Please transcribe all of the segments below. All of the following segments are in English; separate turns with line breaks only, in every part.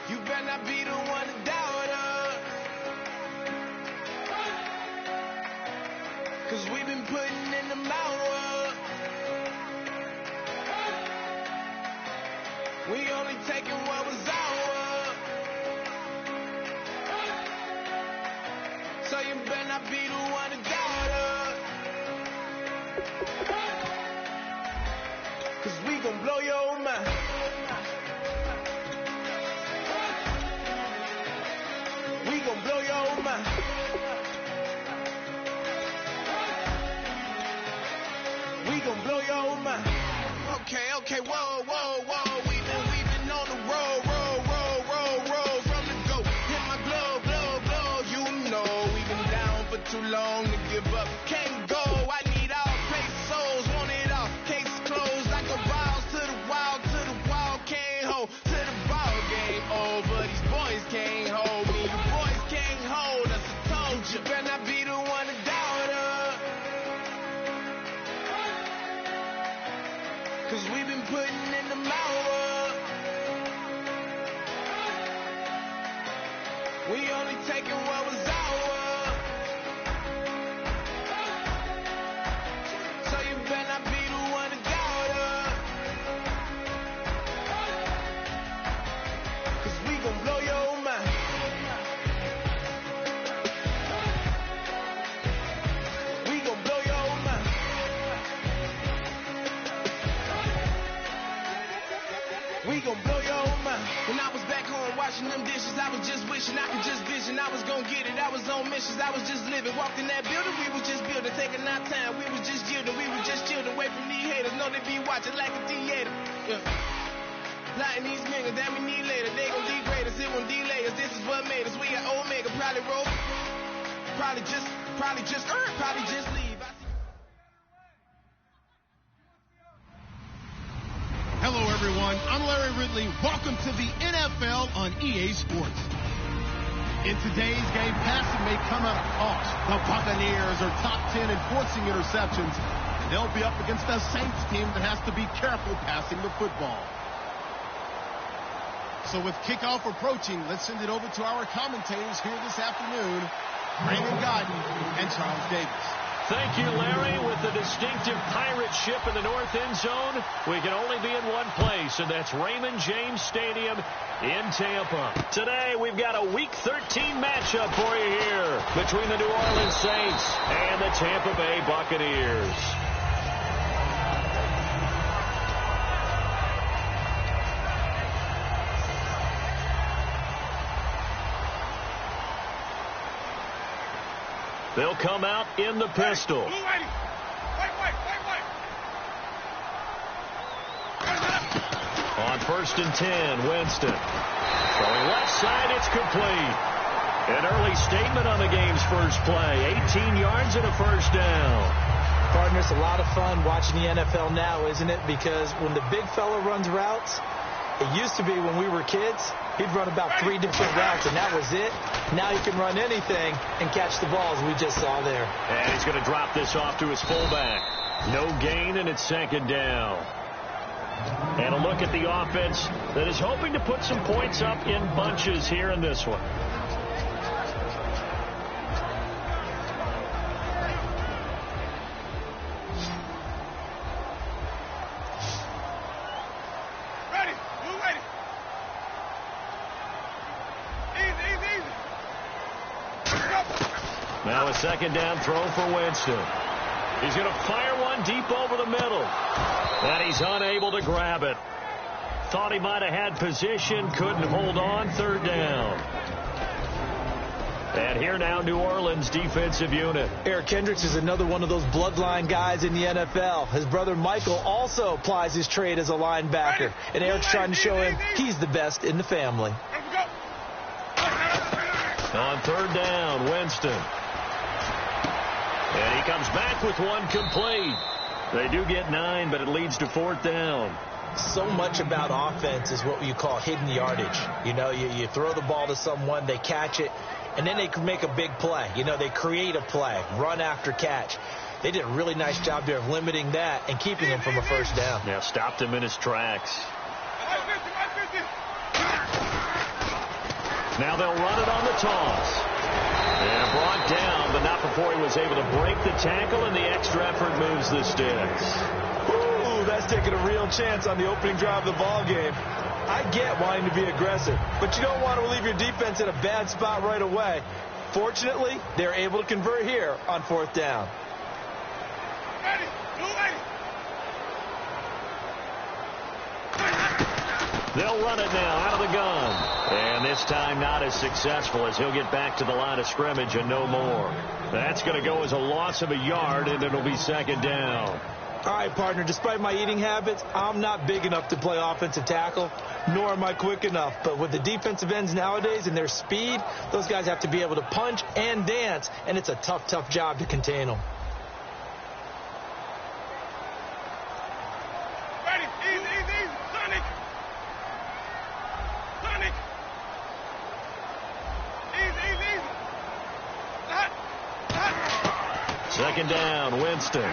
You better not be the one to doubt us. 'Cause we've been putting in the hours. We only taking what was ours. So you better not be the one to doubt us. 'Cause we gon' blow your mind. We gon' blow your mind. We gon' blow your mind. Okay, whoa. We've been on the road from the go. Hit my glow. You know we've been down for too long to give up. Can't go. I need all pesos. Want it all. Case closed like a balls to the wall. Can't hold to the ball game over. These boys can't hold me. You boys can't hold us. I told you. Better not be the one to doubt us. 'Cause we've been putting in the hours. We only taking what was ours. So you better not be the one to doubt us. 'Cause we gon' blow your mind. We gon' blow your mind. We gon' blow your mind. When I was back home washing them dishes, I was just wishing I could just vision. I was gon' get it. I was on missions. I was just living. Walked in that building, we was just building. Taking our time, we was just yielding. We was just chilling. Away from these haters. Know they be watching like a theater. Yeah. Lighting these niggas that we need later. They gon' degrade us. It won't delay us. This is what made us. We got Omega. Probably roll. Probably just leave.
Hello, everyone. I'm Larry Ridley. Welcome to the NFL on EA Sports. In today's game, passing may come at a cost. The Buccaneers are top 10 in forcing interceptions, and they'll be up against a Saints team that has to be careful passing the football. So with kickoff approaching, let's send it over to our commentators here this afternoon, Raymond Godden and Charles Davis.
Thank you, Larry. With the distinctive pirate ship in the north end zone, we can only be in one place, and that's Raymond James Stadium in Tampa. Today, we've got a Week 13 matchup for you here between the New Orleans Saints and the Tampa Bay Buccaneers. They'll come out in the pistol.
Wait.
On 1st and 10, Winston. Going left side, it's complete. An early statement on the game's first play. 18 yards and a first down.
Partner, it's a lot of fun watching the NFL now, isn't it? Because when the big fella runs routes, it used to be when we were kids, he'd run about 3 different routes, and that was it. Now he can run anything and catch the balls we just saw there.
And he's going to drop this off to his fullback. No gain, and it's 2nd down. And a look at the offense that is hoping to put some points up in bunches here in this one. Now a 2nd down throw for Winston. He's going to fire one deep over the middle. And he's unable to grab it. Thought he might have had position, couldn't hold on. 3rd down. And here now, New Orleans defensive unit.
Eric Kendricks is another one of those bloodline guys in the NFL. His brother Michael also plies his trade as a linebacker. And Eric's trying to show him he's the best in the family.
On 3rd down, Winston. And he comes back with one complete. They do get 9, but it leads to 4th down.
So much about offense is what you call hidden yardage. You know, you throw the ball to someone, they catch it, and then they can make a big play. You know, they create a play, run after catch. They did a really nice job there of limiting that and keeping him from a 1st down.
Yeah, stopped him in his tracks. Now they'll run it on the toss. And brought down, but not before he was able to break the tackle, and the extra effort moves the sticks.
Ooh, that's taking a real chance on the opening drive of the ball game. I get wanting to be aggressive, but you don't want to leave your defense in a bad spot right away. Fortunately, they're able to convert here on 4th down.
Ready, ready.
They'll run it now out of the gun. And this time not as successful, as he'll get back to the line of scrimmage and no more. That's going to go as a loss of a yard, and it'll be 2nd down.
All right, partner, despite my eating habits, I'm not big enough to play offensive tackle, nor am I quick enough. But with the defensive ends nowadays and their speed, those guys have to be able to punch and dance, and it's a tough, tough job to contain them.
Ready, easy, Sonic. Easy. Hot.
2nd down, Winston.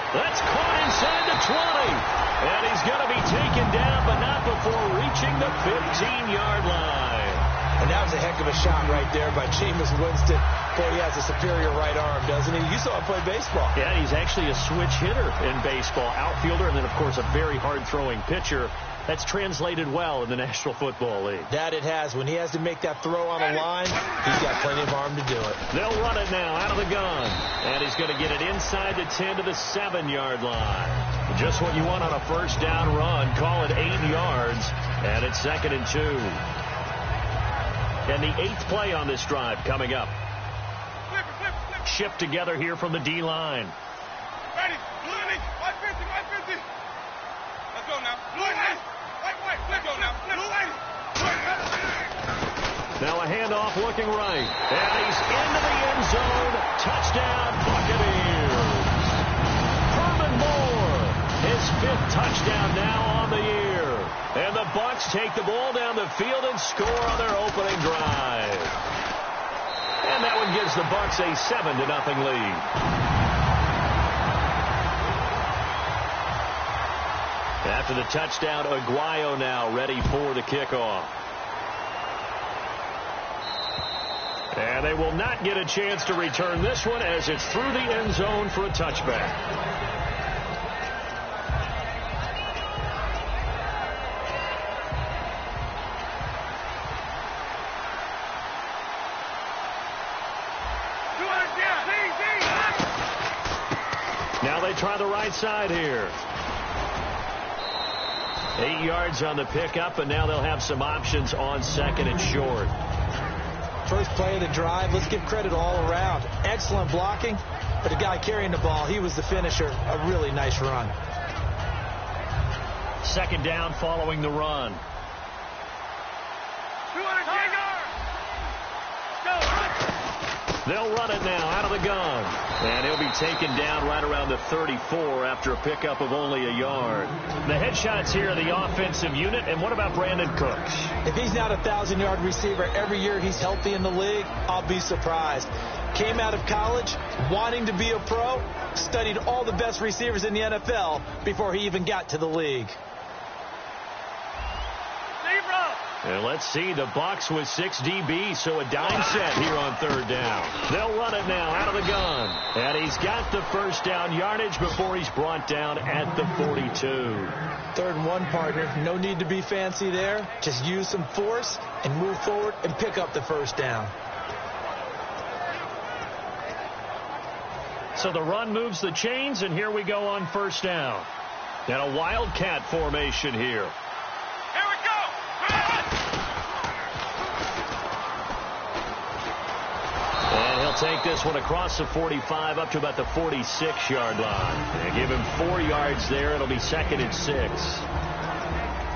That's caught inside the 20. And he's going to be taken down, but not before reaching the 15-yard line.
And that was a heck of a shot right there by Jameis Winston. Boy, he has a superior right arm, doesn't he? You saw him play baseball.
Yeah, he's actually a switch hitter in baseball. Outfielder, and then, of course, a very hard-throwing pitcher. That's translated well in the National Football League.
That it has. When he has to make that throw on the line, he's got plenty of arm to do it.
They'll run it now out of the gun. And he's going to get it inside the 10 to the 7-yard line. Just what you want on a 1st down run. Call it 8 yards. And it's 2nd and 2. And the 8th play on this drive coming up.
Flip.
Shipped together here from the D-line.
Ready, 550. Let's go now. Let's go now.
Now a handoff looking right. And he's into the end zone. Touchdown, Buccaneers. Herman Moore, his 5th touchdown now on the year. And the Bucs take the ball down the field and score on their opening drive. And that one gives the Bucs a 7-0 lead. After the touchdown, Aguayo now ready for the kickoff. And they will not get a chance to return this one as it's through the end zone for a touchback. Now they try the right side here. 8 yards on the pickup, and now they'll have some options on 2nd and short.
First play of the drive, let's give credit all around. Excellent blocking, but the guy carrying the ball, he was the finisher. A really nice run.
2nd down following the run. They'll run it now out of the gun. And he'll be taken down right around the 34 after a pickup of only a yard. The headshots here are the offensive unit. And what about Brandon Cooks?
If he's not a 1,000-yard receiver every year he's healthy in the league, I'll be surprised. Came out of college wanting to be a pro, studied all the best receivers in the NFL before he even got to the league.
And let's see, the Bucs with 6 DBs, so a dime set here on 3rd down. They'll run it now out of the gun. And he's got the 1st down yardage before he's brought down at the 42.
3rd and 1, partner. No need to be fancy there. Just use some force and move forward and pick up the 1st down.
So the run moves the chains, and here we go on 1st down. And a wildcat formation here. And he'll take this one across the 45 up to about the 46-yard line. And give him 4 yards there. It'll be 2nd and 6.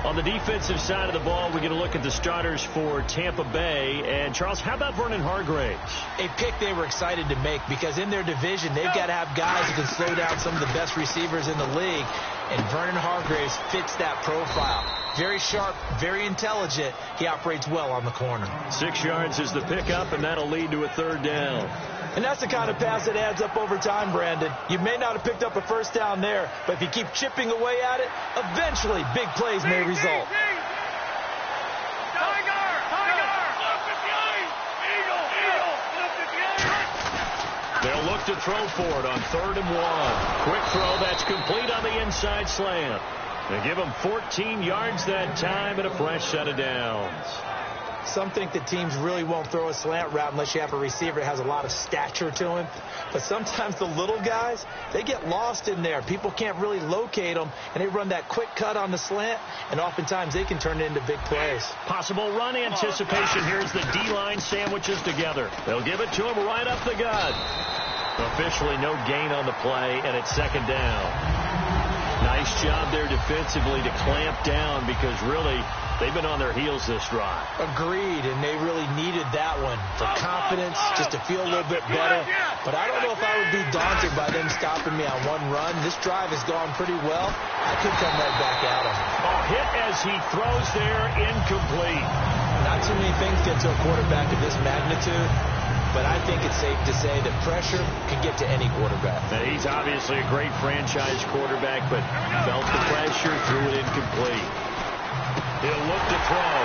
On the defensive side of the ball, we get a look at the starters for Tampa Bay. And, Charles, how about Vernon Hargreaves?
A pick they were excited to make because in their division, they've got to have guys who can slow down some of the best receivers in the league. And Vernon Hargreaves fits that profile. Very sharp, very intelligent. He operates well on the corner.
6 yards is the pickup, and that'll lead to a 3rd down.
And that's the kind of pass that adds up over time, Brandon. You may not have picked up a 1st down there, but if you keep chipping away at it, eventually big plays may result.
looks to throw for it on 3rd and 1. Quick throw that's complete on the inside slant. They give him 14 yards that time and a fresh set of downs.
Some think that teams really won't throw a slant route unless you have a receiver that has a lot of stature to him. But sometimes the little guys, they get lost in there. People can't really locate them, and they run that quick cut on the slant, and oftentimes they can turn it into big plays.
Possible run anticipation. Here's the D-line sandwiches together. They'll give it to him right up the gut. Officially no gain on the play, and it's 2nd down. Nice job there defensively to clamp down because really they've been on their heels this drive.
Agreed, and they really needed that one for confidence, just to feel a little bit better. But I don't know if I would be daunted by them stopping me on one run. This drive has gone pretty well. I could come right back at him.
A hit as he throws there, incomplete.
Not too many things get to a quarterback of this magnitude, but I think it's safe to say that pressure can get to any quarterback.
Now, he's obviously a great franchise quarterback, but felt the pressure, threw it incomplete. He'll look to throw.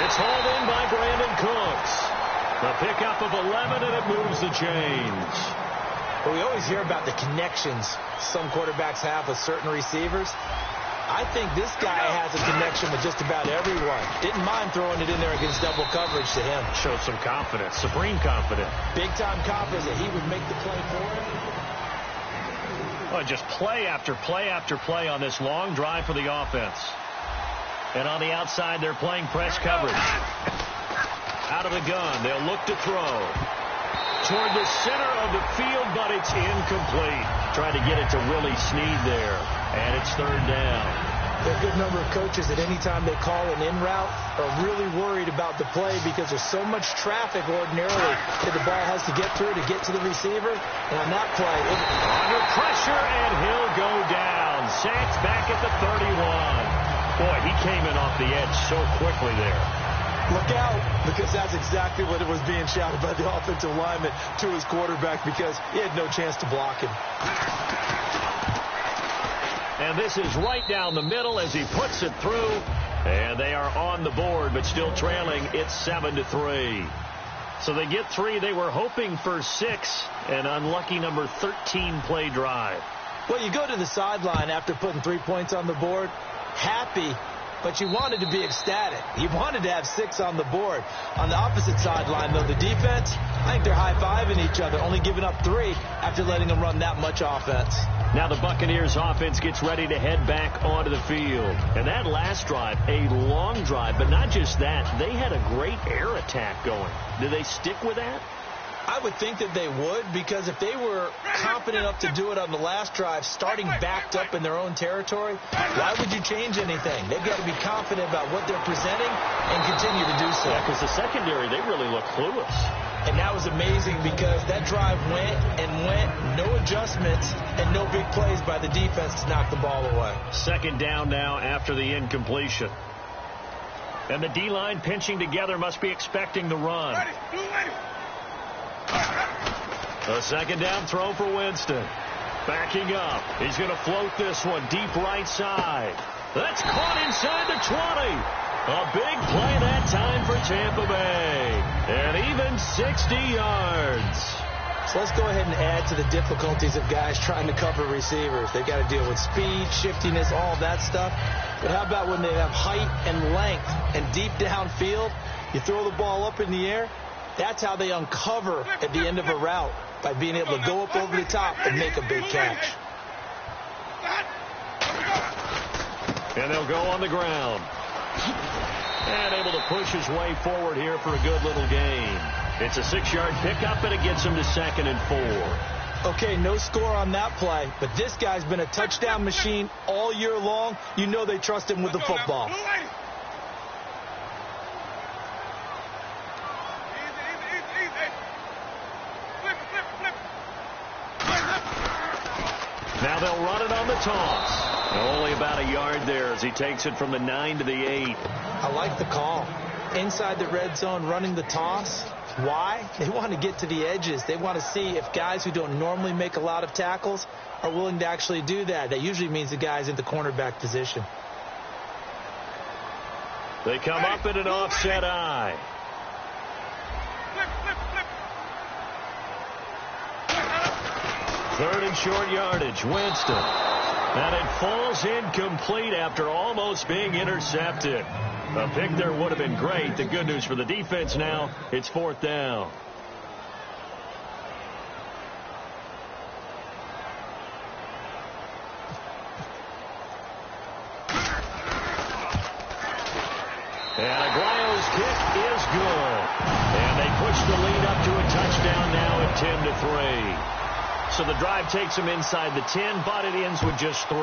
It's hauled in by Brandon Cooks. The pickup of 11, and it moves the chains.
Well, we always hear about the connections some quarterbacks have with certain receivers. I think this guy has a connection with just about everyone. Didn't mind throwing it in there against double coverage to him.
Showed some confidence, supreme confidence.
Big-time confidence that he would make the play for him.
Oh, just play after play after play on this long drive for the offense. And on the outside, they're playing press coverage. Out of the gun, they'll look to throw. Toward the center of the field, but it's incomplete. Trying to get it to Willie Snead there. And it's 3rd down.
There are a good number of coaches that any time they call an in route are really worried about the play because there's so much traffic ordinarily that the ball has to get through to get to the receiver. And on that play,
under pressure, and he'll go down. Sacked back at the 31. Boy, he came in off the edge so quickly there.
Look out, because that's exactly what it was being shouted by the offensive lineman to his quarterback because he had no chance to block him.
And this is right down the middle as he puts it through. And they are on the board, but still trailing. It's 7-3. So they get 3. They were hoping for 6. An unlucky number 13 play drive.
Well, you go to the sideline after putting 3 points on the board, happy, but you wanted to be ecstatic. You wanted to have 6 on the board. On the opposite sideline, though, the defense, I think they're high-fiving each other, only giving up 3 after letting them run that much offense.
Now the Buccaneers offense gets ready to head back onto the field. And that last drive, a long drive, but not just that, they had a great air attack going. Do they stick with that?
I would think that they would, because if they were confident enough to do it on the last drive, starting backed up in their own territory, why would you change anything? They've got to be confident about what they're presenting and continue to do so.
Yeah, because the secondary, they really look clueless.
And that was amazing because that drive went and went, no adjustments, and no big plays by the defense to knock the ball away. 2nd
down now after the incompletion. And the D-line pinching together must be expecting the run. A 2nd down throw for Winston. Backing up. He's going to float this one deep right side. That's caught inside the 20. A big play that time for Tampa Bay. And even 60 yards. So let's go ahead and add to the difficulties of guys trying to cover receivers. They've got to deal with speed, shiftiness, all that stuff. But how about when they have height and length and deep downfield? You throw the ball up in the air. That's how they uncover at the end of a route, by being able to go up over the top and make a big catch. And they'll go on the ground. And able to push his way forward here for a good little gain. It's a 6-yard pickup, and it gets him to 2nd and 4.
Okay, no score on that play, but this guy's been a touchdown machine all year long. You know they trust him with the football.
Now they'll run it on the toss. Only about a yard there as he takes it from the 9 to the 8.
I like the call. Inside the red zone, running the toss. Why? They want to get to the edges. They want to see if guys who don't normally make a lot of tackles are willing to actually do that. That usually means the guy's in the cornerback position.
They come up in an offset eye. Third and short yardage. Winston. And it falls incomplete after almost being intercepted. A pick there would have been great. The good news for the defense now, it's fourth down. And Aguayo's kick is good. And they push the lead up to a touchdown now at 10-3. So the drive takes them inside the 10, but it ends with just 3.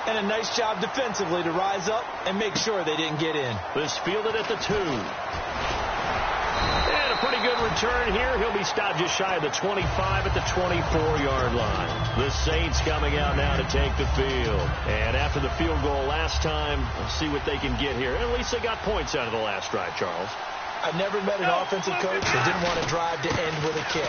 And a nice job defensively to rise up and make sure they didn't get in.
This fielded at the 2. And a pretty good return here. He'll be stopped just shy of the 25 at the 24-yard line. The Saints coming out now to take the field. And after the field goal last time, we'll see what they can get here. At least they got points out of the last drive, Charles.
I've never met an offensive coach that didn't want to drive to end with a kick.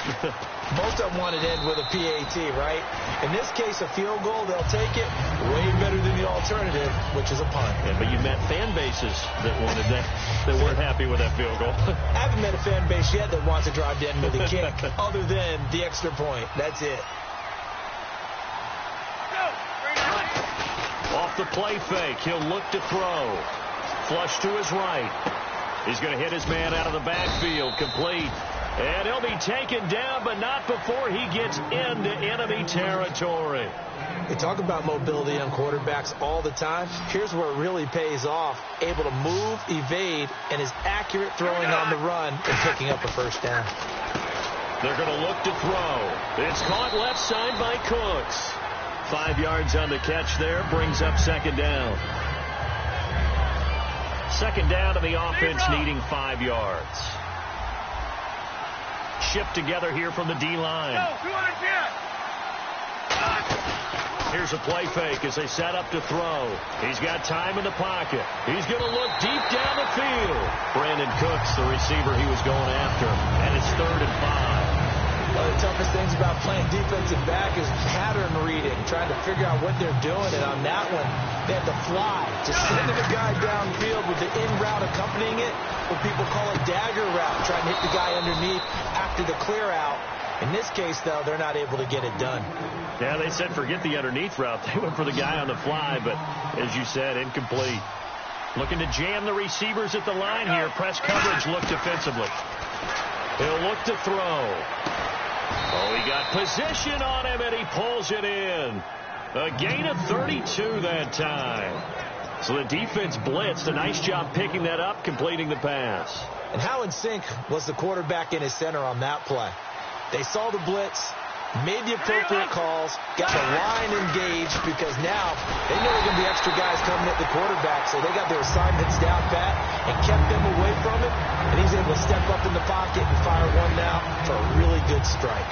Most of them want to end with a PAT, right? In this case, a field goal, they'll take it way better than the alternative, which is a punt.
Yeah, but you met fan bases that wanted that, that weren't happy with that field goal.
I haven't met a fan base yet that wants to drive to end with a kick, other than the extra point. That's it.
Off the play fake, he'll look to throw. Flush to his right. He's going to hit his man out of the backfield, complete. And he'll be taken down, but not before he gets into enemy territory.
They talk about mobility on quarterbacks all the time. Here's where it really pays off. Able to move, evade, and is accurate throwing on the run and picking up a first down.
They're going to look to throw. It's caught left side by Cooks. 5 yards on the catch there, brings up second down. Second down to the offense, needing 5 yards. Shipped together here from the D-line. Here's a play fake as they set up to throw. He's got time in the pocket. He's going to look deep down the field. Brandon Cooks, the receiver he was going after. And it's 3rd and 5.
One of the toughest things about playing defensive back is pattern reading, trying to figure out what they're doing. And on that one, they had to fly, just sending a guy downfield with the in route accompanying it, what people call a dagger route, trying to hit the guy underneath after the clear out. In this case, though, they're not able to get it done.
Yeah, they said forget the underneath route. They went for the guy on the fly, but as you said, incomplete. Looking to jam the receivers at the line here. Press coverage, look defensively. He'll look to throw. Oh, he got position on him, and he pulls it in. A gain of 32 that time. So the defense blitzed. A nice job picking that up, completing the pass.
And how in sync was the quarterback in his center on that play? They saw the blitz, made the appropriate calls, got the line engaged, because now they know there are going to be extra guys coming at the quarterback, so they got their assignments down pat and kept them away from it, and he's able to step up in the pocket and fire one now for a really good strike.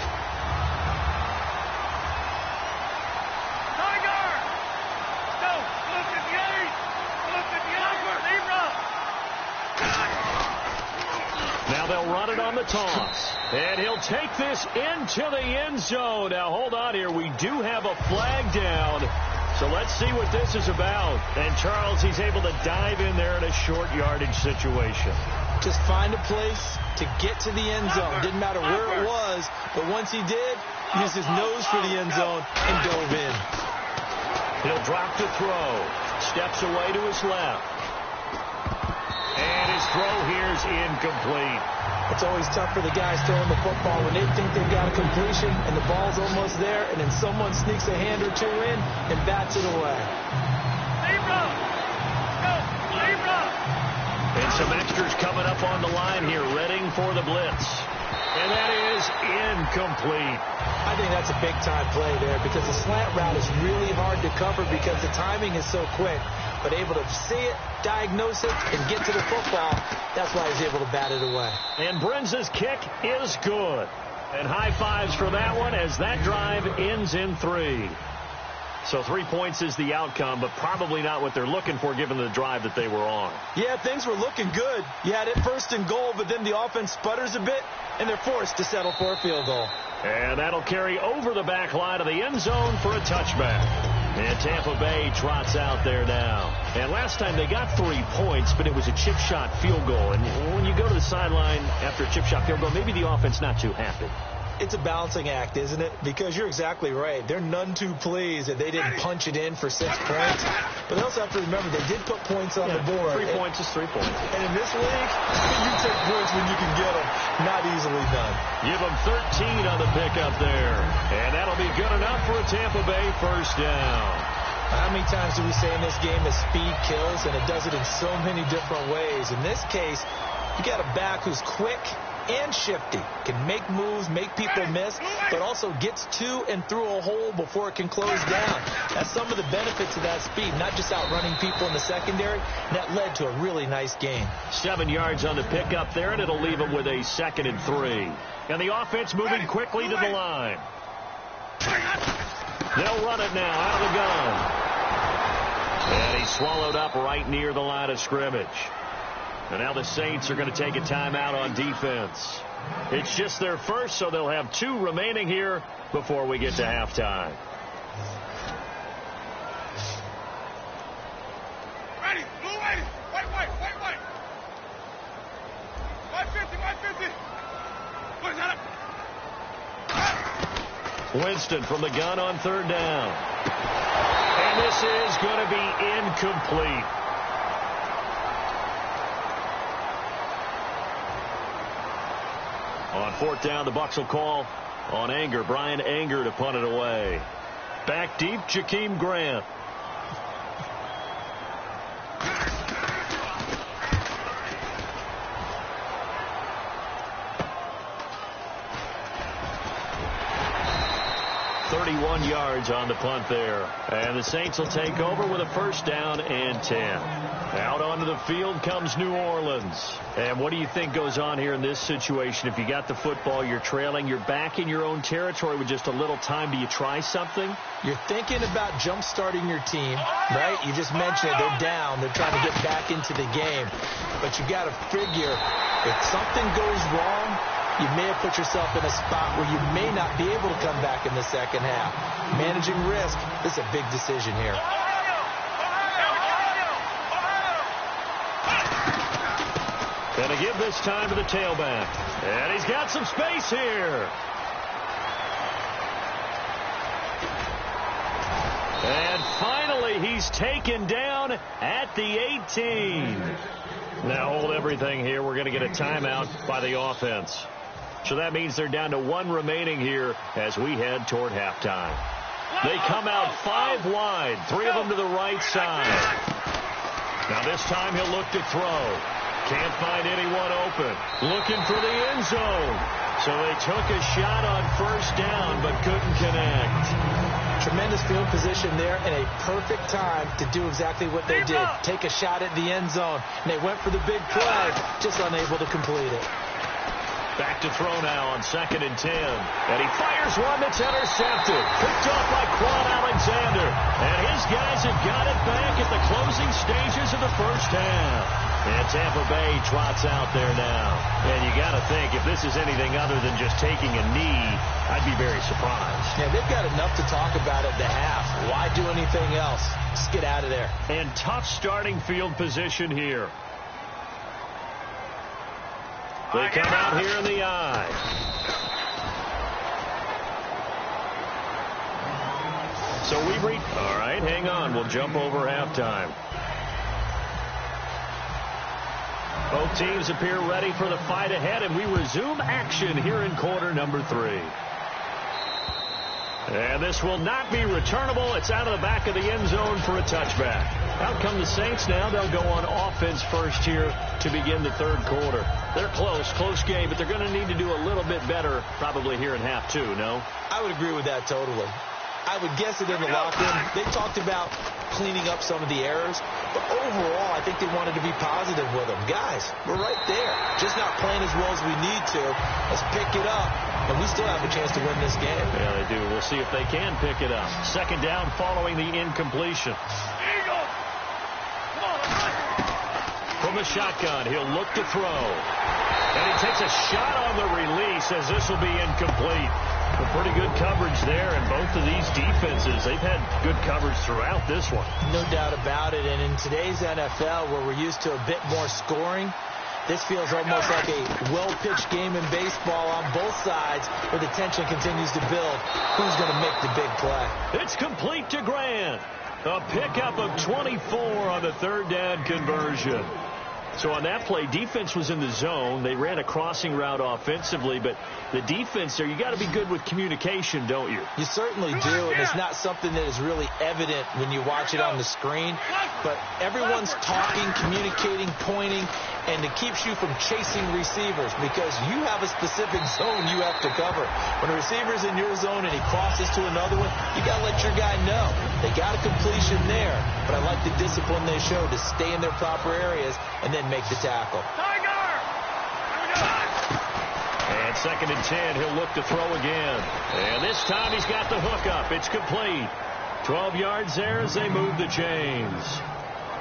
Now they'll run it on the toss. And he'll take this into the end zone. Now, hold on here. We do have a flag down. So let's see what this is about. And Charles, he's able to dive in there in a short yardage situation.
Just find a place to get to the end zone. Didn't matter where it was, but once he did, used his nose for the end zone and dove in.
He'll drop to throw. Steps away to his left. And his throw here is incomplete.
It's always tough for the guys throwing the football when they think they've got a completion and the ball's almost there, and then someone sneaks a hand or two in and bats it away.
And some extras coming up on the line here, readying for the blitz. And that is incomplete.
I think that's a big-time play there, because the slant route is really hard to cover because the timing is so quick. But able to see it, diagnose it, and get to the football, that's why he's able to bat it away.
And Brenza's kick is good. And high fives for that one as that drive ends in 3. So 3 points is the outcome, but probably not what they're looking for given the drive that they were on.
Yeah, things were looking good. You had it 1st and goal, but then the offense sputters a bit, and they're forced to settle for a field goal.
And that'll carry over the back line of the end zone for a touchback. And Tampa Bay trots out there now. And last time they got 3 points, but it was a chip shot field goal. And when you go to the sideline after a chip shot field goal, maybe the offense not too happy.
It's a balancing act, isn't it? Because you're exactly right. They're none too pleased that they didn't punch it in for 6 points. But they also have to remember they did put points on the board.
3 points is 3 points.
And in this league, you take points when you can get them. Not easily done.
Give them 13 on the pickup there. And that'll be good enough for a Tampa Bay first down.
How many times do we say in this game that speed kills, and it does it in so many different ways? In this case, you got a back who's quick and shifty, can make moves, make people miss, but also gets to and through a hole before it can close down. That's some of the benefits of that speed, not just outrunning people in the secondary. And that led to a really nice gain.
7 yards on the pickup there, and it'll leave them with a 2nd and 3. And the offense moving quickly to the line. They'll run it now out of the gun. And he's swallowed up right near the line of scrimmage. And now the Saints are going to take a timeout on defense. It's just their first, so they'll have 2 remaining here before we get to halftime.
Ready, blue ready, white. 150. What is that?
Winston from the gun on 3rd down. And this is going to be incomplete. On 4th down, the Bucs will call on Anger. Brian Anger to punt it away. Back deep, Jakeem Grant. Yards on the punt there. And the Saints will take over with a 1st down and 10. Out onto the field comes New Orleans. And what do you think goes on here in this situation? If you got the football, you're trailing, you're back in your own territory with just a little time. Do you try something?
You're thinking about jump-starting your team, right? You just mentioned it. They're down. They're trying to get back into the game. But you got to figure if something goes wrong, you may have put yourself in a spot where you may not be able to come back in the second half. Managing risk, this is a big decision here.
Gonna give this time to the tailback. And he's got some space here. And finally, he's taken down at the 18. Now hold everything here. We're going to get a timeout by the offense. So that means they're down to 1 remaining here as we head toward halftime. They come out 5 wide, 3 of them to the right side. Now this time he'll look to throw. Can't find anyone open. Looking for the end zone. So they took a shot on 1st down but couldn't connect.
Tremendous field position there and a perfect time to do exactly what they did. Take a shot at the end zone. And they went for the big play, just unable to complete it.
Back to throw now on 2nd and 10. And he fires one that's intercepted. Picked off by Quan Alexander. And his guys have got it back at the closing stages of the 1st half. And Tampa Bay trots out there now. And you got to think, if this is anything other than just taking a knee, I'd be very surprised.
Yeah, they've got enough to talk about at the half. Why do anything else? Just get out of there.
And tough starting field position here. They come out here in the eye. So we reach. All right, hang on. We'll jump over halftime. Both teams appear ready for the fight ahead, and we resume action here in quarter number 3. And this will not be returnable. It's out of the back of the end zone for a touchback. Out come the Saints now. They'll go on offense first here to begin the 3rd quarter. They're close game, but they're going to need to do a little bit better probably here in half 2, no?
I would agree with that totally. I would guess it in the locker room. They talked about cleaning up some of the errors, but overall, I think they wanted to be positive with them. Guys, we're right there. Just not playing as well as we need to. Let's pick it up, and we still have a chance to win this game.
Yeah, they do. We'll see if they can pick it up. 2nd down following the incompletion. From the shotgun, he'll look to throw. And he takes a shot on the release as this will be incomplete. A pretty good coverage there, and both of these defenses, they've had good coverage throughout this one.
No doubt about it, and in today's NFL, where we're used to a bit more scoring, This feels almost like a well-pitched game in baseball on both sides where the tension continues to build. Who's going to make the big play?
It's complete to Grant. A pickup of 24 on the third down conversion. So on that play, defense was in the zone. They ran a crossing route offensively, but the defense there, you got to be good with communication, don't you?
You certainly do, and it's not something that is really evident when you watch it on the screen. But everyone's talking, communicating, pointing, and it keeps you from chasing receivers because you have a specific zone you have to cover. When a receiver's in your zone and he crosses to another one, you got to let your guy know. They got a completion there, but I like the discipline they show to stay in their proper areas and then make the tackle.
And 2nd and 10, he'll look to throw again. And this time he's got the hook up. It's complete. 12 yards there as they move the chains.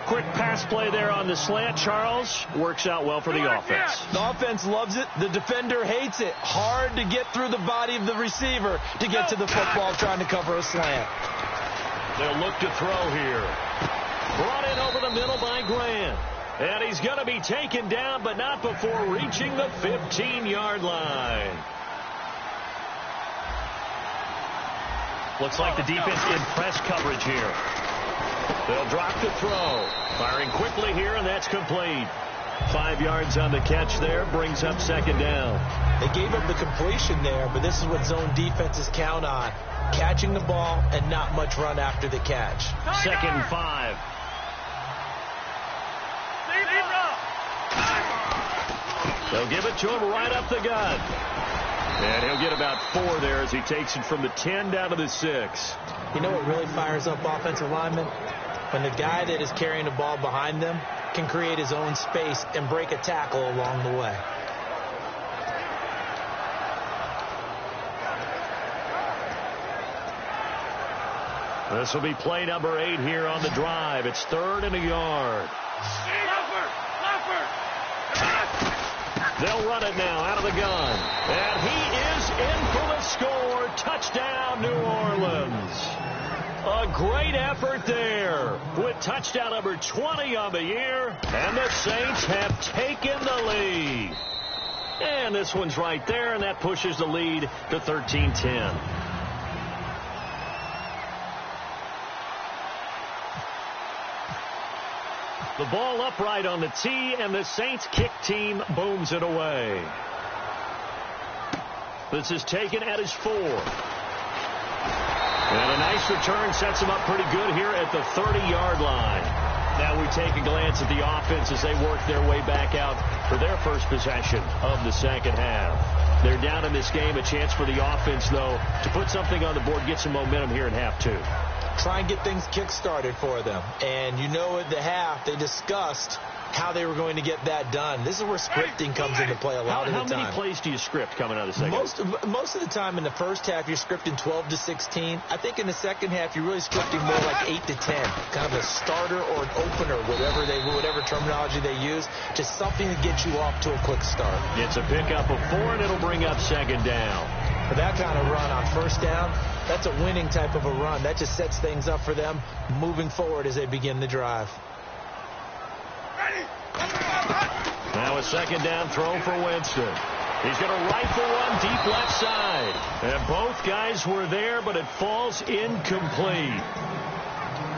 Quick pass play there on the slant, Charles. Works out well for the offense.
The offense loves it. The defender hates it. Hard to get through the body of the receiver to get to the football trying to cover a slant.
They'll look to throw here. Brought in over the middle by Grant. And he's going to be taken down, but not before reaching the 15-yard line. Looks like the defense in press coverage here. They'll drop the throw. Firing quickly here, and that's complete. 5 yards on the catch there, brings up 2nd down.
They gave up the completion there, but this is what zone defenses count on. Catching the ball and not much run after the catch.
2nd and 5. They'll give it to him right up the gut. And he'll get about 4 there as he takes it from the 10 down to the 6.
You know what really fires up offensive linemen? When the guy that is carrying the ball behind them can create his own space and break a tackle along the way.
This will be play number 8 here on the drive. It's 3rd and a yard. They'll run it now out of the gun. And he is in for the score. Touchdown, New Orleans. A great effort there with touchdown number 20 on the year. And the Saints have taken the lead. And this one's right there, and that pushes the lead to 13-10. The ball upright on the tee, and the Saints kick team booms it away. This is taken at his 4. And a nice return sets him up pretty good here at the 30-yard line. Now we take a glance at the offense as they work their way back out for their first possession of the second half. They're down in this game. A chance for the offense, though, to put something on the board, get some momentum here in half 2.
Try and get things kick-started for them. And you know at the half, they discussed how they were going to get that done. This is where scripting comes into play a lot of the time.
How many plays do you script coming out of the second?
Most of the time in the first half, you're scripting 12 to 16. I think in the second half, you're really scripting more like 8 to 10. Kind of a starter or an opener, whatever terminology they use. Just something to get you off to a quick start.
It's a pickup of 4, and it'll bring up 2nd down.
For that kind of run on first down, that's a winning type of a run. That just sets things up for them moving forward as they begin the drive.
Now a 2nd down throw for Winston. He's going to rifle one deep left side. And both guys were there, but it falls incomplete.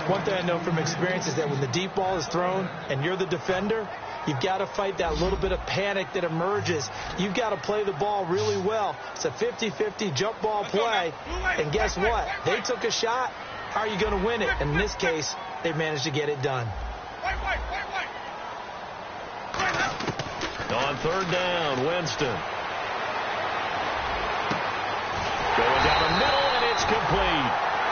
One thing I know from experience is that when the deep ball is thrown and you're the defender, you've got to fight that little bit of panic that emerges. You've got to play the ball really well. It's a 50-50 jump ball play. And guess what? They took a shot. How are you going to win it? And in this case, they managed to get it done.
On 3rd down, Winston. Going down the middle, and it's complete.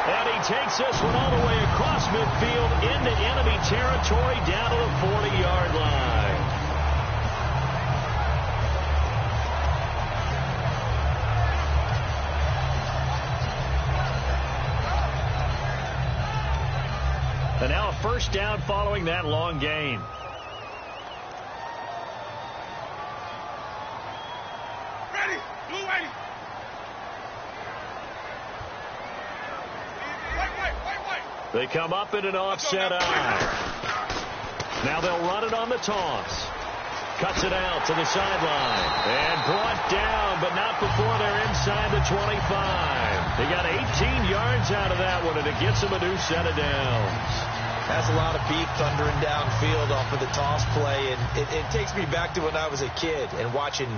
And he takes this one all the way across midfield into enemy territory down to the 40-yard line. And now a 1st down following that long gain. They come up in an offset eye. Now they'll run it on the toss. Cuts it out to the sideline. And brought down, but not before they're inside the 25. They got 18 yards out of that one, and it gets them a new set of downs.
That's a lot of beef thundering downfield off of the toss play, and it takes me back to when I was a kid and watching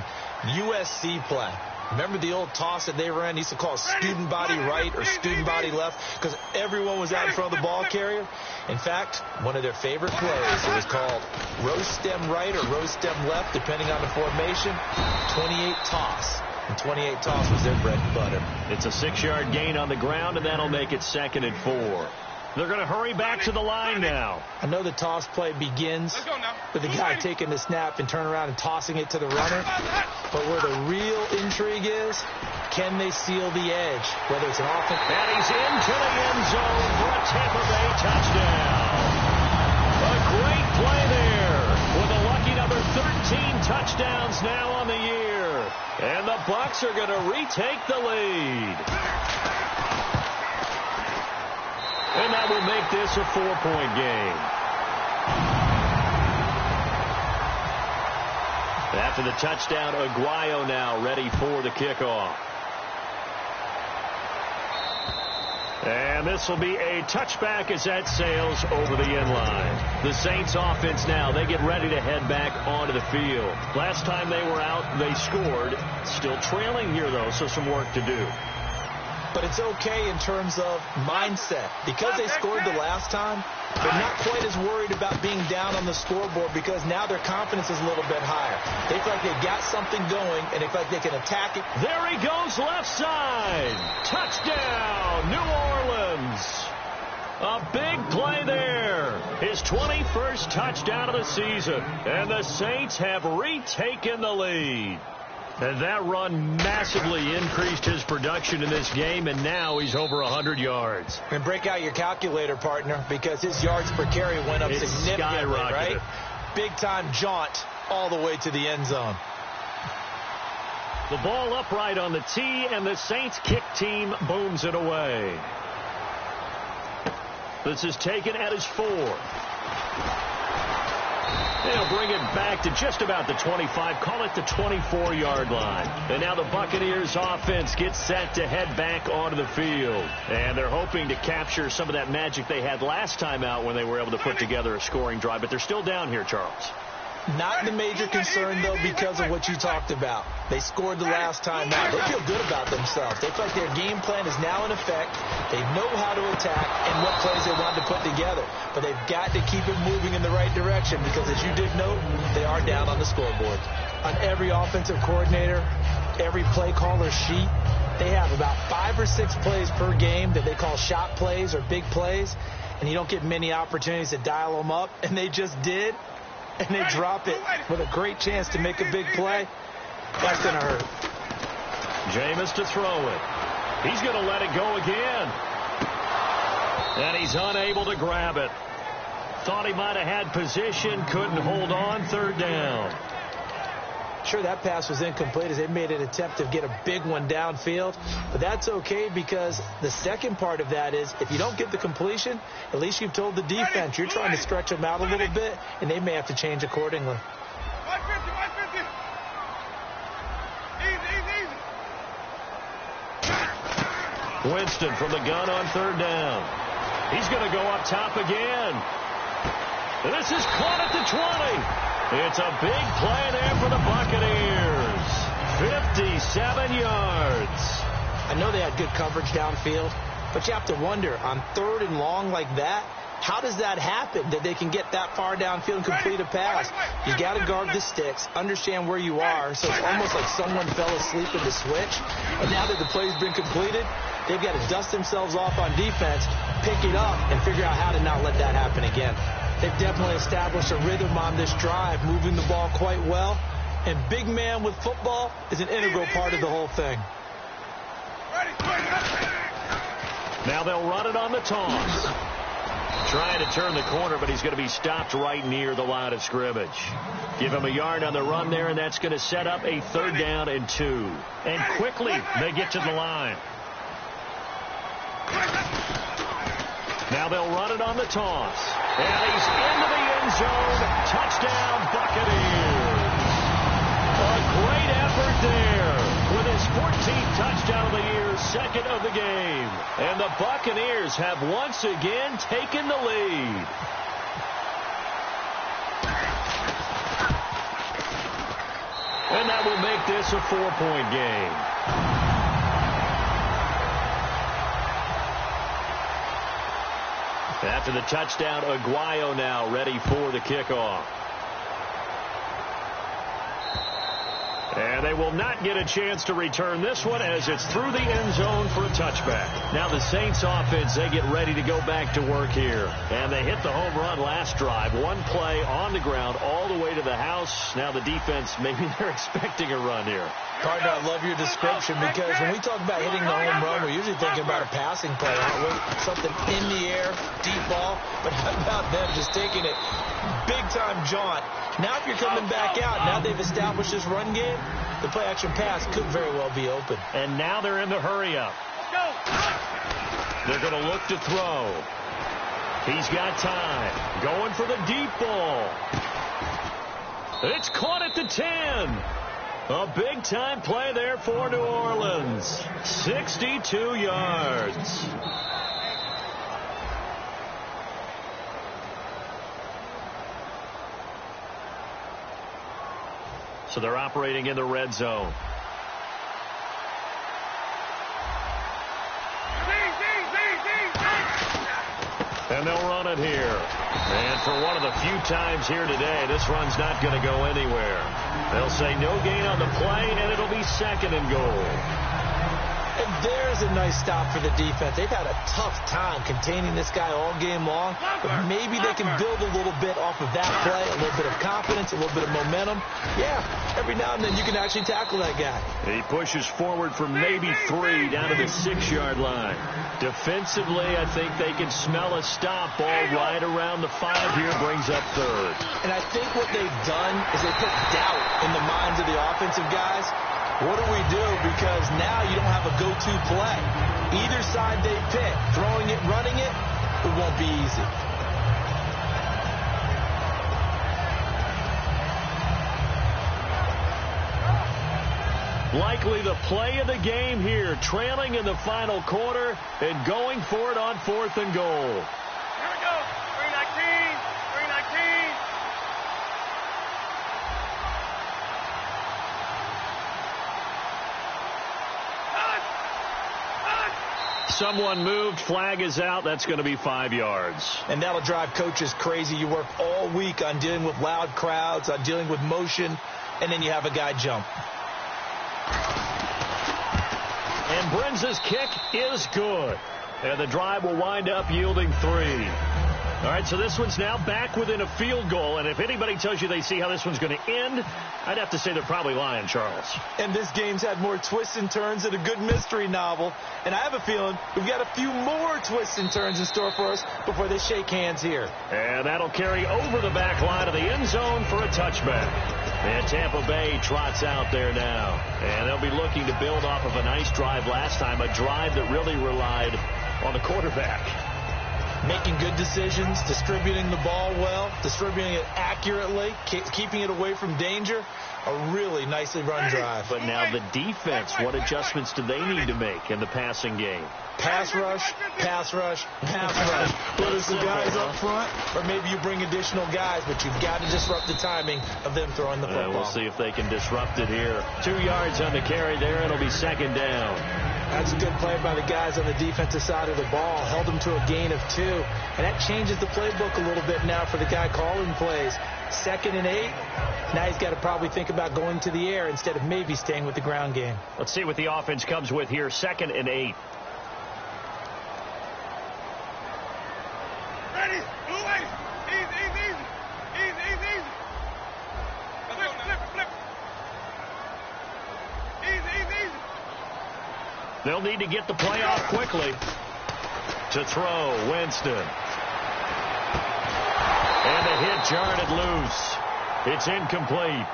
USC play. Remember the old toss that they ran? They used to call it student body right or student body left because everyone was out in front of the ball carrier. In fact, one of their favorite plays, it was called roast stem right or roast stem left, depending on the formation, 28 toss. And 28 toss was their bread and butter.
It's a 6-yard gain on the ground, and that'll make it 2nd and 4. They're going to hurry back to the line now.
I know the toss play begins with the guy taking the snap and turn around and tossing it to the runner. But where the real intrigue is, can they seal the edge? Whether it's an offense.
And he's into the end zone for a Tampa Bay touchdown. A great play there with a lucky number 13 touchdowns now on the year. And the Bucs are going to retake the lead. And that will make this a 4-point game. After the touchdown, Aguayo now ready for the kickoff. And this will be a touchback as that sails over the end line. The Saints offense now, they get ready to head back onto the field. Last time they were out, they scored. Still trailing here, though, so some work to do.
But it's okay in terms of mindset. Because they scored the last time, they're not quite as worried about being down on the scoreboard because now their confidence is a little bit higher. They feel like they've got something going, and they feel like they can attack it.
There he goes, left side. Touchdown, New Orleans. A big play there. His 21st touchdown of the season. And the Saints have retaken the lead. And that run massively increased his production in this game, and now he's over 100 yards.
And break out your calculator, partner, because his yards per carry went up significantly, right? Big-time jaunt all the way to the end zone.
The ball upright on the tee, and the Saints kick team booms it away. This is taken at his 4. They'll bring it back to just about the 25, call it the 24-yard line. And now the Buccaneers offense gets set to head back onto the field. And they're hoping to capture some of that magic they had last time out when they were able to put together a scoring drive. But they're still down here, Charles.
Not the major concern, though, because of what you talked about. They scored the last time out. They feel good about themselves. They feel like their game plan is now in effect. They know how to attack and what plays they want to put together. But they've got to keep it moving in the right direction because, as you did note, they are down on the scoreboard. On every offensive coordinator, every play caller sheet, they have about 5 or 6 plays per game that they call shot plays or big plays. And you don't get many opportunities to dial them up. And they just did. And they drop it with a great chance to make a big play. That's going to hurt.
Jameis to throw it. He's going to let it go again. And he's unable to grab it. Thought he might have had position, couldn't hold on, 3rd down.
Sure, that pass was incomplete as they made an attempt to get a big one downfield. But that's okay because the second part of that is if you don't get the completion, at least you've told the defense you're trying to stretch them out a little bit, and they may have to change accordingly.
Winston from the gun on 3rd down. He's going to go up top again. And this is caught at the 20. It's a big play there for the Buccaneers. 57 yards.
I know they had good coverage downfield, but you have to wonder, on 3rd and long like that, how does that happen that they can get that far downfield and complete a pass? You got to guard the sticks, understand where you are, so it's almost like someone fell asleep in the switch. And now that the play's been completed, they've got to dust themselves off on defense, pick it up, and figure out how to not let that happen again. They've definitely established a rhythm on this drive, moving the ball quite well. And big man with football is an integral part of the whole thing.
Now they'll run it on the toss. Trying to turn the corner, but he's going to be stopped right near the line of scrimmage. Give him a yard on the run there, and that's going to set up a 3rd down and 2. And quickly, they get to the line. Now they'll run it on the toss. And he's into the end zone. Touchdown, Buccaneers. Great effort there with his 14th touchdown of the year, second of the game. And the Buccaneers have once again taken the lead. And that will make this a 4-point game. After the touchdown, Aguayo now ready for the kickoff. And they will not get a chance to return this one as it's through the end zone for a touchback. Now the Saints offense, they get ready to go back to work here. And they hit the home run last drive. One play on the ground all the way to the house. Now the defense, maybe they're expecting a run here.
Partner, I love your description because when we talk about hitting the home run, we're usually thinking about a passing play, aren't we? Something in the air, deep ball. But how about them just taking it big-time jaunt? Now if you're coming back out, now they've established this run game, the play-action pass could very well be open.
And now they're in the hurry-up. They're going to look to throw. He's got time. Going for the deep ball. It's caught at the 10. A big-time play there for New Orleans. 62 yards. So they're operating in the red zone. And they'll run it here. And for one of the few times here today, this run's not going to go anywhere. They'll say no gain on the play, and it'll be second and goal.
And there's a nice stop for the defense. They've had a tough time containing this guy all game long, but maybe they can build a little bit off of that play, a little bit of confidence, a little bit of momentum. Yeah, every now and then you can actually tackle that guy.
He pushes forward for maybe 3 down to the 6-yard line. Defensively, I think they can smell a stop. Ball right around the 5 here, brings up third.
And I think what they've done is they put doubt in the minds of the offensive guys. What do we do? Because now you don't have a go-to play. Either side they pick, throwing it, running it, it won't be easy.
Likely the play of the game here, trailing in the final quarter and going for it on 4th and goal.
Here we go. 319, 319.
Someone moved, flag is out. That's going to be 5 yards.
And that'll drive coaches crazy. You work all week on dealing with loud crowds, on dealing with motion, and then you have a guy jump.
And Brenza's kick is good. And the drive will wind up yielding 3. All right, so this one's now back within a field goal. And if anybody tells you they see how this one's going to end, I'd have to say they're probably lying, Charles.
And this game's had more twists and turns than a good mystery novel. And I have a feeling we've got a few more twists and turns in store for us before they shake hands here.
And that'll carry over the back line of the end zone for a touchback. And Tampa Bay trots out there now. And they'll be looking to build off of a nice drive last time, a drive that really relied on the quarterback.
Making good decisions, distributing the ball well, distributing it accurately, keeping it away from danger. A really nicely run drive.
But now the defense, what adjustments do they need to make in the passing game?
Pass rush, pass rush, pass rush. Whether it's the guys up front or maybe you bring additional guys, but you've got to disrupt the timing of them throwing the football.
We'll see if they can disrupt it here. 2 yards on the carry there. It'll be second down.
That's a good play by the guys on the defensive side of the ball. Held them to a gain of 2. And that changes the playbook a little bit now for the guy calling plays. 2nd and 8. Now he's got to probably think about going to the air instead of maybe staying with the ground game.
Let's see what the offense comes with here. 2nd and 8.
Ready? Blue way. Easy, easy, easy. Easy, easy, easy. Flip, flip, flip. Easy, easy, easy.
They'll need to get the play off quickly. To throw, Winston. And the hit jarred it loose. It's incomplete.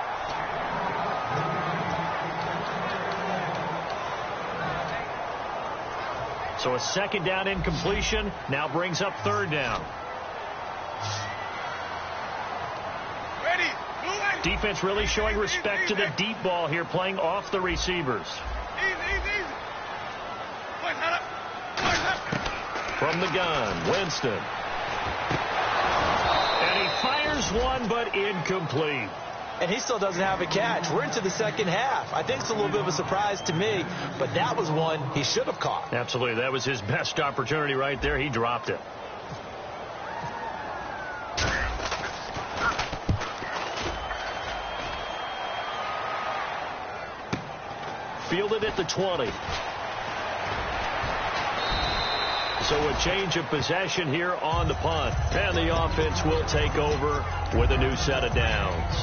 So a 2nd down incompletion now brings up 3rd down.
Ready? Blue way.
defense really showing respect to the deep ball here, playing off the receivers.
Easy.
From the gun, Winston. And he fires one, but incomplete.
And he still doesn't have a catch. We're into the second half. I think it's a little bit of a surprise to me, but that was one he should have caught.
Absolutely. That was his best opportunity right there. He dropped it. Fielded at the 20. So a change of possession here on the punt. And the offense will take over with a new set of downs.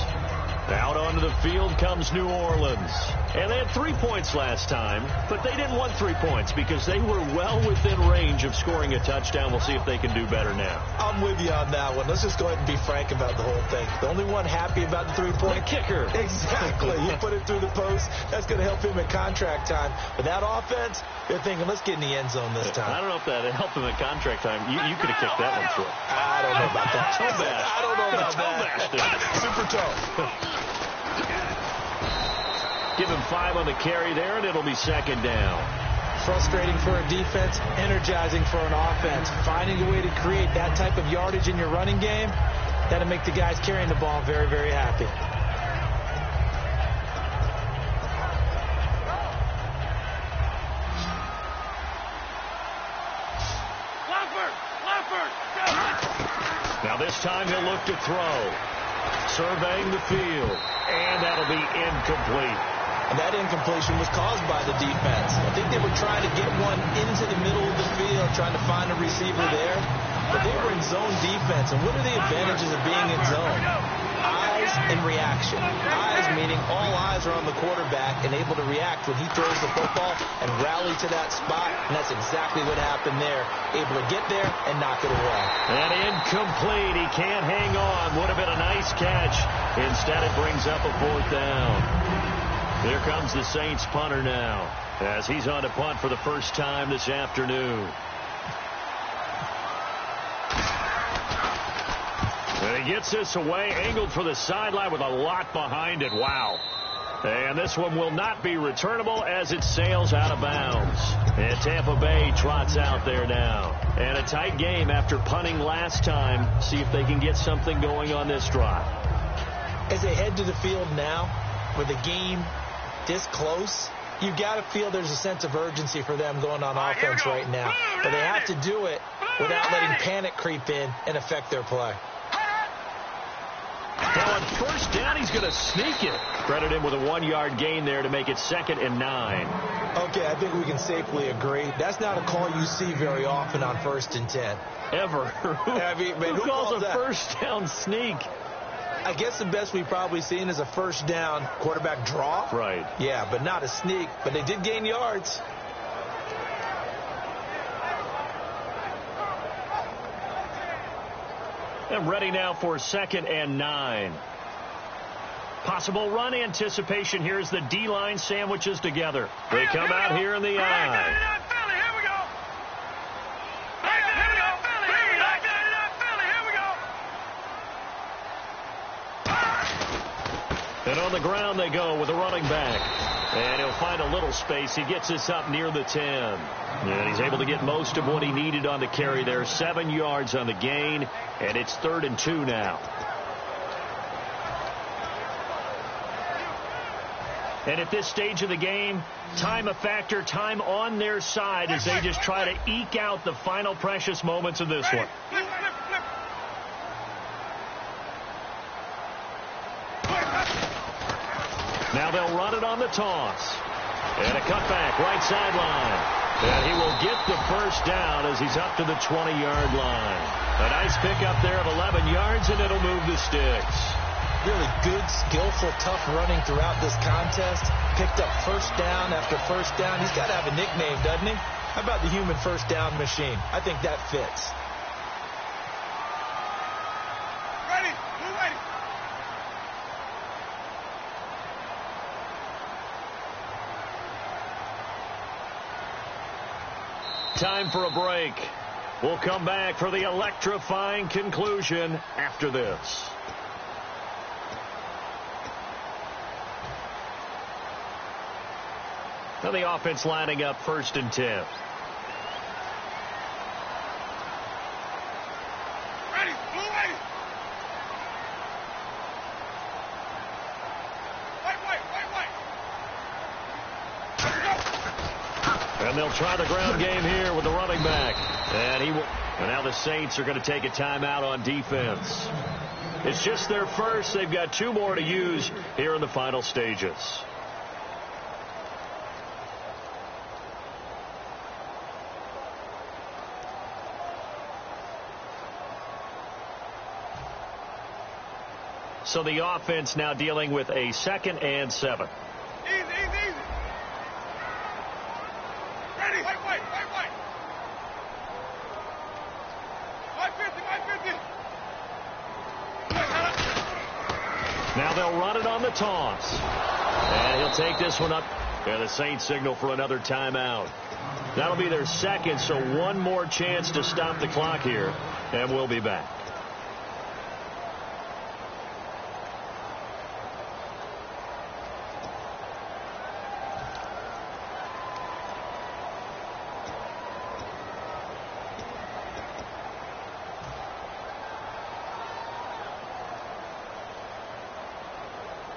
Out onto the field comes New Orleans. And they had 3 points last time, but they didn't want 3 points because they were well within range of scoring a touchdown. We'll see if they can do better now.
I'm with you on that one. Let's just go ahead and be frank about the whole thing. The only one happy about the 3-point
kicker.
Exactly. He put it through the post. That's going to help him at contract time. But that offense, they're thinking, let's get in the end zone this time.
I don't know if that helped him at contract time. You could have kicked that one through.
I don't know about that.
Toe bash.
I don't know about that. Super toe.
Give him 5 on the carry there, and it'll be second down.
Frustrating for a defense, energizing for an offense. Finding a way to create that type of yardage in your running game, that'll make the guys carrying the ball very, very happy.
Now this time he'll look to throw. Surveying the field, and that'll be incomplete.
And that incompletion was caused by the defense. I think they were trying to get one into the middle of the field, trying to find a receiver there. But they were in zone defense. And what are the advantages of being in zone? Eyes and reaction. Eyes meaning all eyes are on the quarterback and able to react when he throws the football and rally to that spot. And that's exactly what happened there. Able to get there and knock it away.
And incomplete. He can't hang on. Would have been a nice catch. Instead, it brings up a 4th down. Here comes the Saints punter now as he's on to punt for the first time this afternoon. And he gets this away, angled for the sideline with a lot behind it. Wow. And this one will not be returnable as it sails out of bounds. And Tampa Bay trots out there now. And a tight game after punting last time. See if they can get something going on this drive.
As they head to the field now, with the game this close, you've got to feel there's a sense of urgency for them going on offense right now. But they have to do it without letting panic creep in and affect their play.
Now on first down, he's going to sneak it. Credit him with a 1-yard gain there to make it 2nd and 9.
Okay, I think we can safely agree. That's not a call you see very often on 1st and 10.
Ever. Who calls a first down sneak?
I guess the best we've probably seen is a first down quarterback draw.
Right.
Yeah, but not a sneak. But they did gain yards.
And ready now for 2nd and 9. Possible run anticipation here as the D-line sandwiches together. They come out here in the eye. And on the ground they go with a running back. And he'll find a little space. He gets this up near the 10. And he's able to get most of what he needed on the carry there. 7 yards on the gain. And it's 3rd and 2 now. And at this stage of the game, time a factor, time on their side as they just try to eke out the final precious moments of this one. Now they'll run it on the toss. And a cutback, right sideline. And he will get the first down as he's up to the 20-yard line. A nice pickup there of 11 yards, and it'll move the sticks.
Really good, skillful, tough running throughout this contest. Picked up first down after first down. He's got to have a nickname, doesn't he? How about the human first down machine? I think that fits.
Ready. Who's ready?
Time for a break. We'll come back for the electrifying conclusion after this. And the offense lining up 1st and 10.
Ready, blue ready. White.
And they'll try the ground game here with the running back. And now the Saints are going to take a timeout on defense. It's just their first. They've got 2 more to use here in the final stages. So the offense now dealing with a 2nd and 7.
Easy. Ready. White. 550.
Now they'll run it on the toss. And he'll take this one up. And the Saints signal for another timeout. That'll be their 2nd, so 1 more chance to stop the clock here. And we'll be back.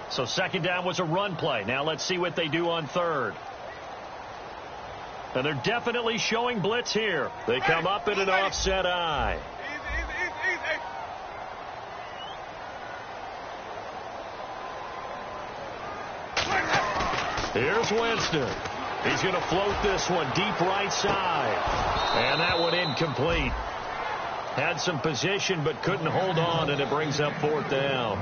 So 2nd down was a run play. Now let's see what they do on 3rd. And they're definitely showing blitz here. They come up in an offset eye.
Easy.
Here's Winston. He's going to float this one deep right side. And that one incomplete. Had some position but couldn't hold on, and it brings up 4th down.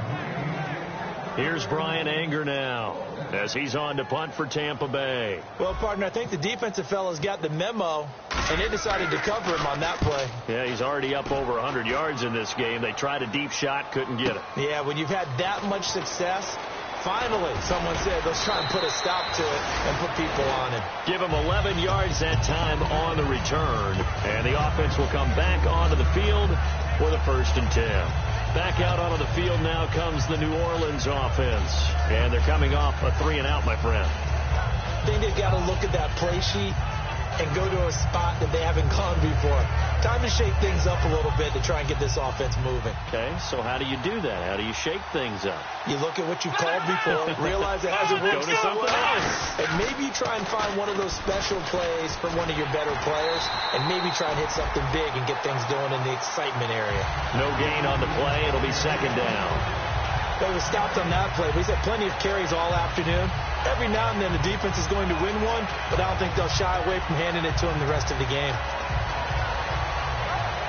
Here's Brian Anger now as he's on to punt for Tampa Bay.
Well, partner, I think the defensive fellas got the memo, and they decided to cover him on that play.
Yeah, he's already up over 100 yards in this game. They tried a deep shot, couldn't get it.
Yeah, when you've had that much success, finally, someone said, let's try and put a stop to it and put people on it.
Give him 11 yards that time on the return, and the offense will come back onto the field for the 1st and 10. Back out onto the field now comes the New Orleans offense. And they're coming off a 3-and-out, my friend.
I think they've got to look at that play sheet and go to a spot that they haven't gone before. Time to shake things up a little bit to try and get this offense moving.
Okay, so how do you do that? How do you shake things up?
You look at what you've called before, realize it hasn't worked
Go to something else.
and maybe try and find one of those special plays from one of your better players, and maybe try and hit something big and get things going in the excitement area.
No gain on the play. It'll be 2nd down.
They were stopped on that play. He's had plenty of carries all afternoon. Every now and then the defense is going to win one, but I don't think they'll shy away from handing it to him the rest of the game.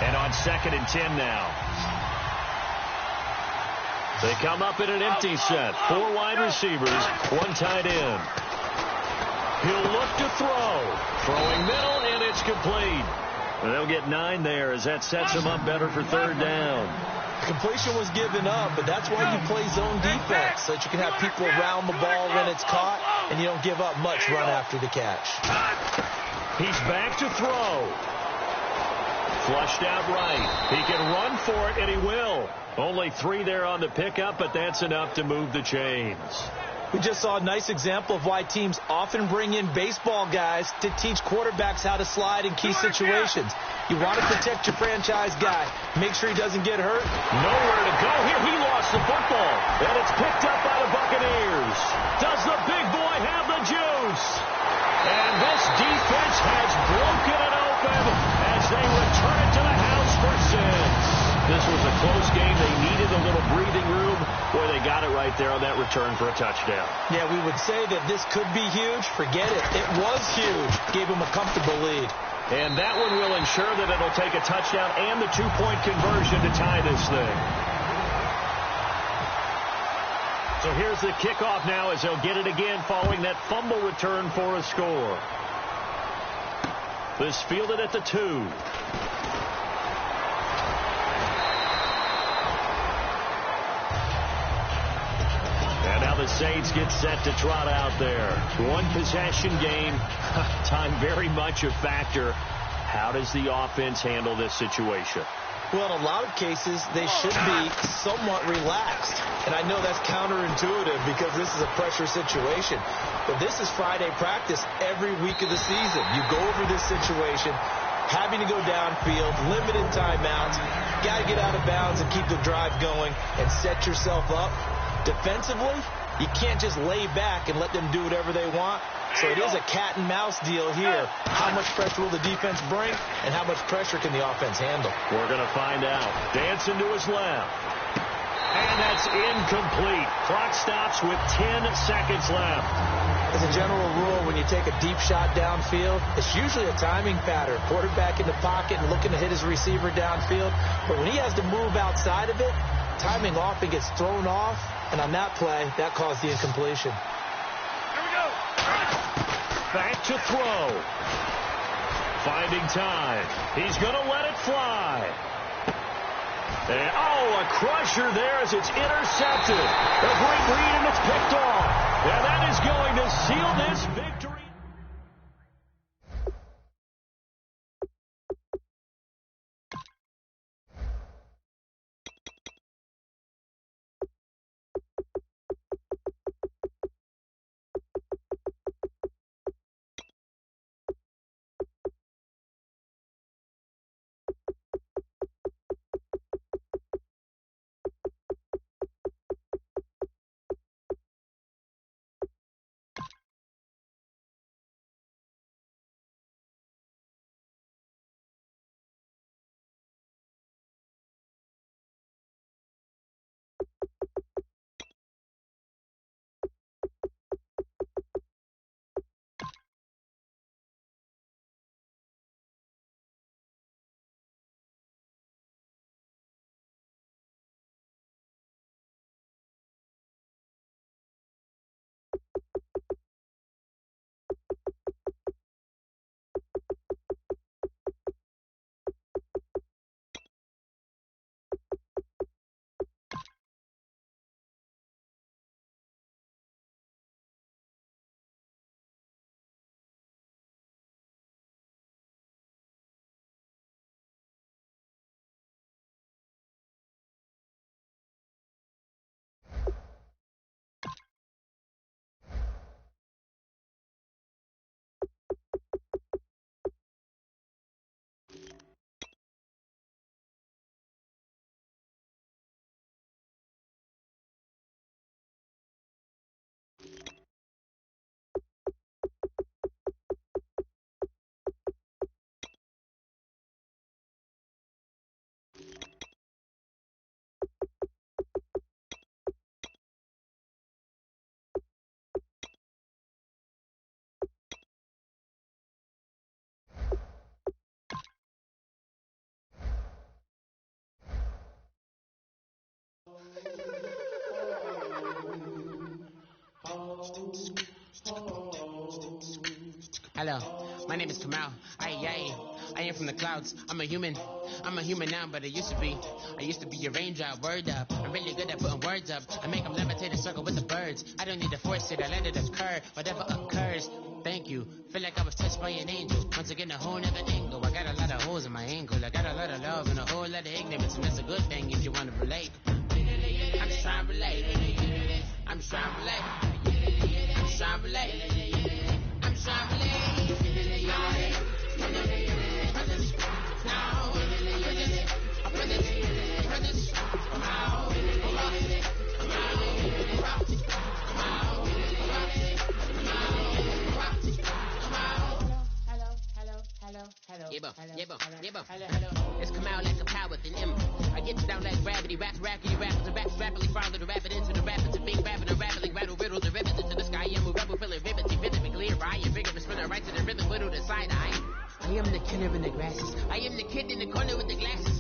And on 2nd and 10 now. They come up in an empty set. 4 wide receivers, 1 tight end. He'll look to throw. Throwing middle, and it's complete. And they'll get 9 there as that sets him up better for 3rd down.
Completion was given up, but that's why you play zone defense, so that you can have people around the ball when it's caught, and you don't give up much run after the catch.
He's back to throw. Flushed out right. He can run for it, and he will. Only 3 there on the pickup, but that's enough to move the chains.
We just saw a nice example of why teams often bring in baseball guys to teach quarterbacks how to slide in key situations. You want to protect your franchise guy. Make sure he doesn't get hurt.
Nowhere to go here. He lost the football, and it's picked up by the Buccaneers. Does the big boy have the juice? And this defense has broken it open as they return it to the house for 6. This was a close game. They needed a little breathing room. Boy, they got it right there on that return for a touchdown.
Yeah, we would say that this could be huge. Forget it. It was huge. Gave them a comfortable lead.
And that one will ensure that it'll take a touchdown and the 2-point conversion to tie this thing. So here's the kickoff now as they'll get it again following that fumble return for a score. This fielded at the 2. And now the Saints get set to trot out there. 1 possession game. Time very much a factor. How does the offense handle this situation?
Well, in a lot of cases, they should be somewhat relaxed. And I know that's counterintuitive because this is a pressure situation. But this is Friday practice every week of the season. You go over this situation, having to go downfield, limited timeouts, got to get out of bounds and keep the drive going and set yourself up. Defensively, you can't just lay back and let them do whatever they want. So it is a cat and mouse deal here. How much pressure will the defense bring, and how much pressure can the offense handle?
We're going to find out. Dancing to his left. And that's incomplete. Clock stops with 10 seconds left.
As a general rule, when you take a deep shot downfield, it's usually a timing pattern. Quarterback in the pocket and looking to hit his receiver downfield. But when he has to move outside of it, timing often gets thrown off. And on that play, that caused the incompletion.
Back to throw. Finding time. He's going to let it fly. And, a crusher there as it's intercepted. A great lead, and it's picked off. And that is going to seal this victory.
Hello, my name is Kamal. I am from the clouds. I'm a human now, but I used to be a raindrop. Word up, I'm really good at putting words up. I make them levitate and circle with the birds. I don't need to force it, I let it occur. Whatever occurs, thank you. Feel like I was touched by an angel. Once again, a whole nother angle. I got a lot of holes in my ankle. I got a lot of love and a whole lot of ignorance, and that's a good thing if you want to relate. I'm just trying to relate. I'm just trying to relate. I'm just trying to relate. I'm just trying to relate. It's come out like a power with an M. I get you down like gravity, rackety, rappers, and raps rapidly follow the rapid into the rapids, and big rapping and rapping, rattle riddles and rivets into the sky. I'm a rebel, feeling vivid, clear. I am bigger, spinning right to the rhythm, whittle the side eye. I am the killer in the grasses. I am the kid in the corner with the glasses.